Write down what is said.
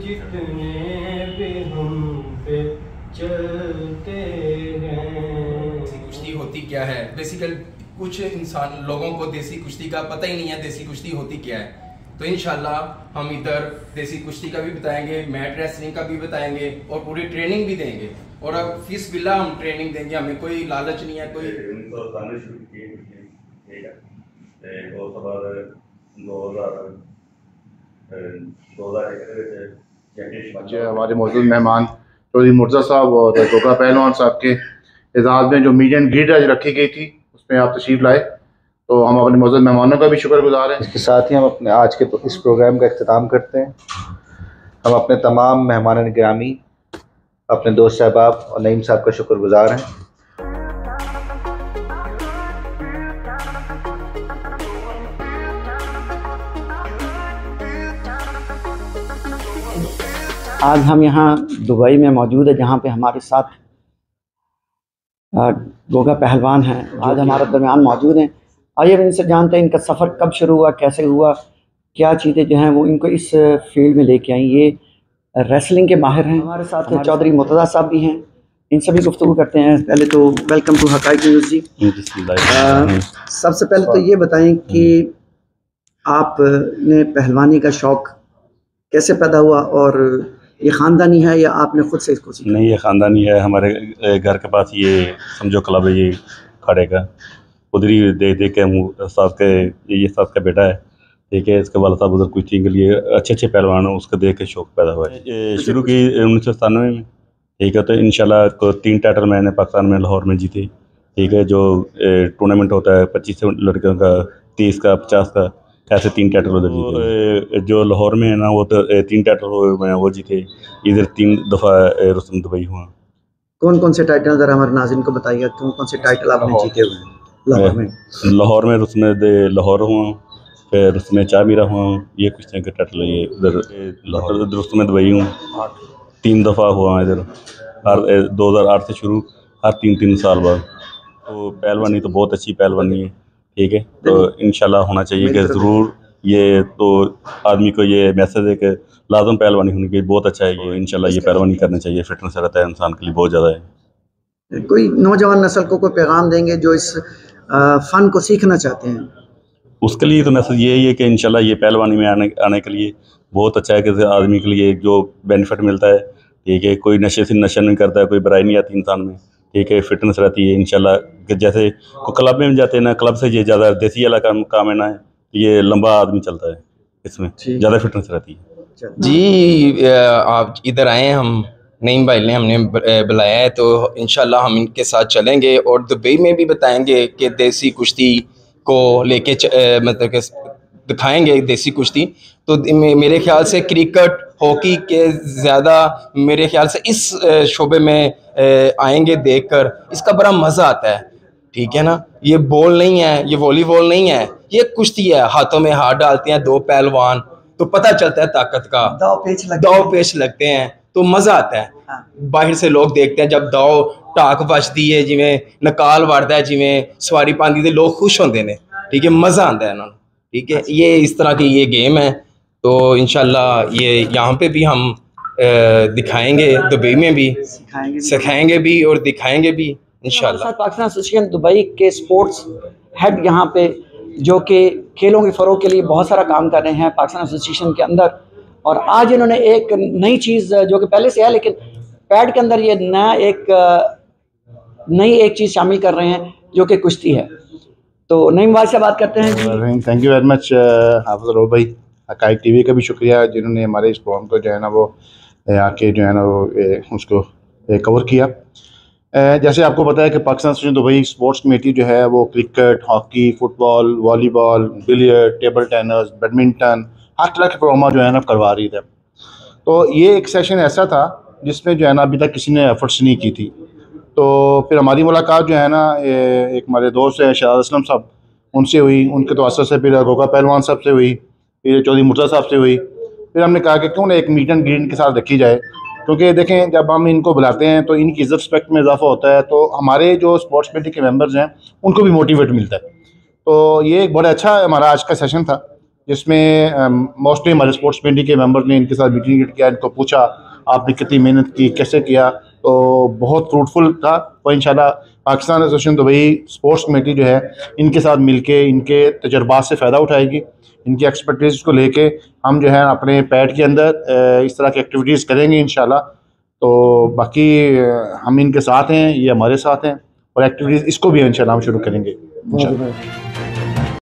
जितने भी हम पे चलते हैं। कुश्ती होती क्या है? बेसिकली कुछ इंसान लोगों को देसी कुश्ती का पता ही नहीं है देसी कुश्ती होती क्या है। तो इंशाल्लाह हम इधर देसी कुश्ती का भी बताएंगे, मैट रेसलिंग का भी बताएंगे और पूरी ट्रेनिंग भी देंगे। और अब फीस बिल्ला हम ट्रेनिंग देंगे, हमें कोई लालच नहीं है। कोई 1997 शुरू की ठीक है ਤੇ ਉਸ ਤੋਂ ਬਾਅਦ 2001 आज हमारे मौजूद मेहमान चौधरी मुर्जा साहब और गोगा पहलवान साहब के एजाज़ में जो मीट एंड ग्रीट आज रखी गई थी उसमें आप तशरीफ़ लाए, तो हम अपने मौजूद मेहमानों का भी शुक्रगुजार हैं। इसके साथ ही हम अपने आज के इस प्रोग्राम का अख्ताम करते हैं। हम अपने तमाम मेहमान गिरामी, अपने दोस्त साहबाब और नईम साहब का शुक्रगुजार हैं। आज हम यहाँ दुबई में मौजूद है, जहाँ पे हमारे साथ गोगा पहलवान हैं, आज हमारे दरमियान मौजूद हैं। आइए इनसे जानते हैं इनका सफ़र कब शुरू हुआ, कैसे हुआ, क्या चीज़ें जो हैं वो इनको इस फील्ड में लेके आई। ये रेसलिंग के माहिर हैं। हमारे साथ चौधरी मुर्तज़ा साहब भी हैं, इनसे भी गुफ्तगू करते हैं। पहले तो वेलकम टू हक़ाइक़ न्यूज़ जी। सबसे पहले तो ये बताएं कि आपने पहलवानी का शौक़ कैसे पैदा हुआ, और ये ख़ानदानी है या आपने ख़ुद से इसको सीखा? नहीं, ये ख़ानदानी है। हमारे घर के पास ये समझो क्लब है, ये खड़े का उधर ही देख देख के हम साहब के ये साहब का बेटा है, ठीक है। इसके वाला साहब उधर कुश्ती के लिए अच्छे अच्छे पहलवान हैं, उसको देख के शौक़ पैदा हुआ है। ये शुरू की 1997 में, ठीक है। तो इंशाल्लाह को 3 टाइटल मैंने पाकिस्तान में लाहौर में जीते, ठीक है। जो टूर्नामेंट होता है 25 लड़कियों का, 30 का, 50 का, ऐसे 3 टाइटल उधर जीते। जो लाहौर में है ना, वो तो 3 टाइटल मैं वो जीते। इधर 3 दफ़ा रुस्तम दुबई हुआ। कौन कौन से टाइटल ज़रा हमारे नाज़रीन को बताइए, कौन कौन से टाइटल आपने जीते हुए हैं लाहौर में? लाहौर में रुस्तम लाहौर हुआ, फिर रुस्तम चामीरा हुआ, ये कुछ के टाइटल है। ये उधर लाहौर रुस्तम दुबई हूँ, 3 दफ़ा हुआ इधर। हर 2008 से शुरू, हर 3-3 साल बाद। तो पहलवानी तो बहुत अच्छी पहलवानी है, ठीक है। तो इंशाल्लाह होना चाहिए कि ज़रूर ये तो आदमी को ये मैसेज है कि लाजम पहलवानी होनी चाहिए, बहुत अच्छा है ये। इंशाल्लाह ये पहलवानी करनी चाहिए, फिटनेस रहता है इंसान के लिए बहुत ज़्यादा है। कोई नौजवान नस्ल को कोई पैगाम देंगे जो इस फ़न को सीखना चाहते हैं? उसके लिए तो मैसेज यही है कि इंशाल्लाह ये पहलवानी में आने के लिए बहुत अच्छा है कि आदमी के लिए जो बेनिफिट मिलता है, ठीक है। कोई नशे से नशा नहीं करता है, कोई बुराई नहीं आती इंसान में, ठीक है। फिटनेस रहती है इंशाल्लाह। कि जैसे कोई क्लब में जाते हैं ना, क्लब से ये ज़्यादा देसी वाला काम है ना, ये लंबा आदमी चलता है, इसमें ज़्यादा फिटनेस रहती है। जी आप इधर आए, हम नईम भाई ने हमने बुलाया है, तो इंशाल्लाह हम इनके साथ चलेंगे और दुबई में भी बताएंगे कि देसी कुश्ती को लेके मतलब कि दिखाएंगे देसी कुश्ती। तो मेरे ख्याल से क्रिकेट, हॉकी के ज़्यादा मेरे ख्याल से इस शोबे में आएंगे देखकर इसका बड़ा मज़ा आता है, ठीक है ना। ये बॉल नहीं है, ये वॉलीबॉल नहीं है, ये कुश्ती है। हाथों में हाथ डालते हैं 2 पहलवान, तो पता चलता है ताकत का। दाव पेच लगते हैं तो मज़ा आता है। बाहर से लोग देखते हैं जब दाव टाक बजती है, जिमें नकाल वड़ता है, जिमें सवारी पाती, तो लोग खुश होते हैं, ठीक है। मज़ा आता है उन्होंने, ठीक है। ये इस तरह की ये गेम है। तो इंशाल्लाह ये यहाँ पे भी हम दिखाएंगे, दुबई में भी सिखाएंगे भी और दिखाएंगे भी इंशाल्लाह। पाकिस्तान एसोसिएशन दुबई के स्पोर्ट्स हेड यहाँ पे, जो कि खेलों के फ़रोग के लिए बहुत सारा काम कर रहे हैं पाकिस्तान एसोसिएशन के अंदर। और आज इन्होंने एक नई चीज़, जो कि पहले से है लेकिन पैड के अंदर ये नई एक चीज़ शामिल कर रहे हैं, जो कि कुश्ती है। तो नईम भाई से बात करते हैं। थैंक यू वेरी मच हाफिज़ रो भाई, हक़ाइक़ टीवी का भी शुक्रिया जिन्होंने हमारे इस प्रोग्राम को जो है ना वो आके जो है ना वो उसको कवर किया। जैसे आपको पता है कि Pakistan association Dubai sports committee जो है वो cricket, hockey, football, volleyball, billiard, table tennis, badminton, हर तरह के प्रोग्राम जो है ना करवा रही है। तो ये एक सेशन ऐसा था जिसमें जो है ना अभी तक किसी ने एफर्ट्स नहीं की थी। तो फिर हमारी मुलाकात जो है ना एक हमारे दोस्त है शहजाद असलम साहब, उनसे हुई। उनके तवज्जो से फिर गोगा पहलवान साहब से हुई, फिर चौधरी मुर्तज़ा साहब से हुई। फिर हमने कहा कि क्यों ना एक मीट एंड ग्रीट के साथ रखी जाए, क्योंकि देखें जब हम इनको बुलाते हैं तो इनकी इज़्ज़त रिस्पेक्ट में इजाफा होता है, तो हमारे जो स्पोर्ट्स कमेटी के मेंबर्स हैं उनको भी मोटिवेट मिलता है। तो ये एक बड़ा अच्छा हमारा आज का सेशन था। जिसमें मोस्टली हमारे स्पोर्ट्स कमेटी के मेंबर ने इनके साथ मीटिंग किया, इनको पूछा आपने कितनी मेहनत की, कैसे किया, तो बहुत फ्रूटफुल था। तो इंशाल्लाह Pakistan association Dubai sports committee जो है इनके साथ मिलके इनके तजर्बात से फ़ायदा उठाएगी, इनकी एक्सपर्टीज़ को लेके हम जो है अपने पैड के अंदर इस तरह की एक्टिविटीज़ करेंगे इंशाल्लाह। तो बाकी हम इनके साथ हैं, ये हमारे साथ हैं, और एक्टिविटीज़ इसको भी इंशाल्लाह हम शुरू करेंगे इंशाल्लाह।